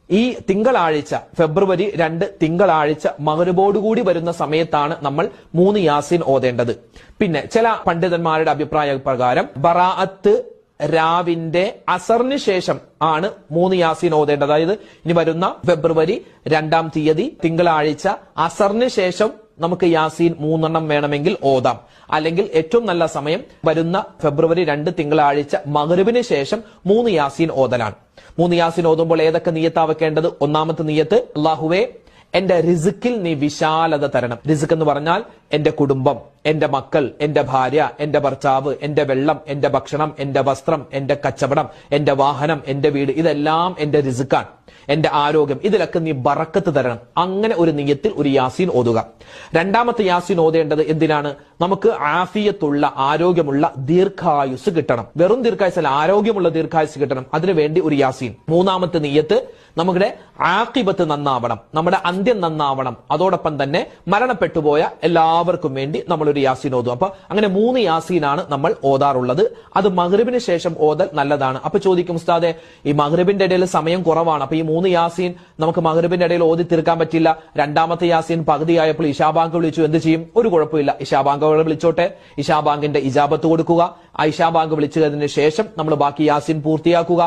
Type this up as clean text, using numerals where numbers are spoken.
ഈ തിങ്കളാഴ്ച ഫെബ്രുവരി 2 തിങ്കളാഴ്ച മഗ്‌രിബോടുകൂടി വരുന്ന സമയത്താണ് നമ്മൾ 3 യാസീൻ ഓതേണ്ടത്. പിന്നെ ചില പണ്ഡിതന്മാരുടെ അഭിപ്രായ പ്രകാരം ബറാഅത്ത് രാവിന്റെ അസറിന് ശേഷം ആണ് 3 യാസീൻ ഓതേണ്ടത്. അതായത് ഇനി വരുന്ന ഫെബ്രുവരി 2 തീയതി തിങ്കളാഴ്ച അസറിന് ശേഷം നമുക്ക് യാസീൻ 3 വേണമെങ്കിൽ ഓതാം. അല്ലെങ്കിൽ ഏറ്റവും നല്ല സമയം വരുന്ന ഫെബ്രുവരി 2 തിങ്കളാഴ്ച മഗ്‌രിബിന് ശേഷം 3 യാസീൻ ഓതലാണ്. 3 യാസീൻ ഓതുമ്പോൾ ഏതൊക്കെ നിയ്യത്താ വെക്കേണ്ടത്? ഒന്നാമത്തെ നിയ്യത്ത്, അല്ലാഹുവേ എന്റെ റിസ്ക്കിൽ നീ വിശാലത തരണം. റിസ്ക് എന്ന് പറഞ്ഞാൽ എന്റെ കുടുംബം, എന്റെ മക്കൾ, എന്റെ ഭാര്യ, എന്റെ ഭർത്താവ്, എന്റെ വെള്ളം, എന്റെ ഭക്ഷണം, എന്റെ വസ്ത്രം, എന്റെ കച്ചവടം, എന്റെ വാഹനം, എന്റെ വീട്, ഇതെല്ലാം എന്റെ റിസ്ക്കാണ്. എന്റെ ആരോഗ്യം, ഇതിലൊക്കെ നീ ബറക്കത്ത് തരണം. അങ്ങനെ ഒരു നിയ്യത്തിൽ ഒരു യാസീൻ ഓതുക. രണ്ടാമത്തെ യാസീൻ ഓതേണ്ടത് എന്തിനാണ്? നമുക്ക് ആഫിയത്തുള്ള, ആരോഗ്യമുള്ള ദീർഘായുസ് കിട്ടണം. വെറും ദീർഘായുസല്ല, ആരോഗ്യമുള്ള ദീർഘായുസ് കിട്ടണം. അതിനുവേണ്ടി ഒരു യാസീൻ. മൂന്നാമത്തെ നിയ്യത്ത്, നമ്മുടെ ആഖിബത്ത് നന്നാവണം, നമ്മുടെ അന്ത്യം നന്നാവണം. അതോടൊപ്പം തന്നെ മരണപ്പെട്ടുപോയ എല്ലാവർക്കും വേണ്ടി നമ്മൾ ഒരു യാസീൻ ഓതും. അപ്പൊ അങ്ങനെ 3 യാസീനാണ് നമ്മൾ ഓതാറുള്ളത്. അത് മഗ്‌രിബിന് ശേഷം ഓതൽ നല്ലതാണ്. അപ്പൊ ചോദിക്കും, ഉസ്താദെ ഈ മഗ്‌രിബിന്റെ ഇടയിൽ സമയം കുറവാണ്, അപ്പൊ ഈ 3 യാസീൻ നമുക്ക് മഗ്‌രിബിന്റെ ഇടയിൽ ഓതി തീർക്കാൻ പറ്റില്ല. രണ്ടാമത്തെ യാസീൻ പകുതിയായപ്പോൾ ഇശാബാങ്ക് വിളിച്ചു, എന്ത് ചെയ്യും? ഒരു കുഴപ്പമില്ല, ഇശാബാങ്ക് വിളിച്ചോട്ടെ. ഇശാബാങ്കിന്റെ ഇജാബത്ത് കൊടുക്കുക. ആ ഇശാബാങ്ക് വിളിച്ചതിന് ശേഷം നമ്മൾ ബാക്കി യാസീൻ പൂർത്തിയാക്കുക.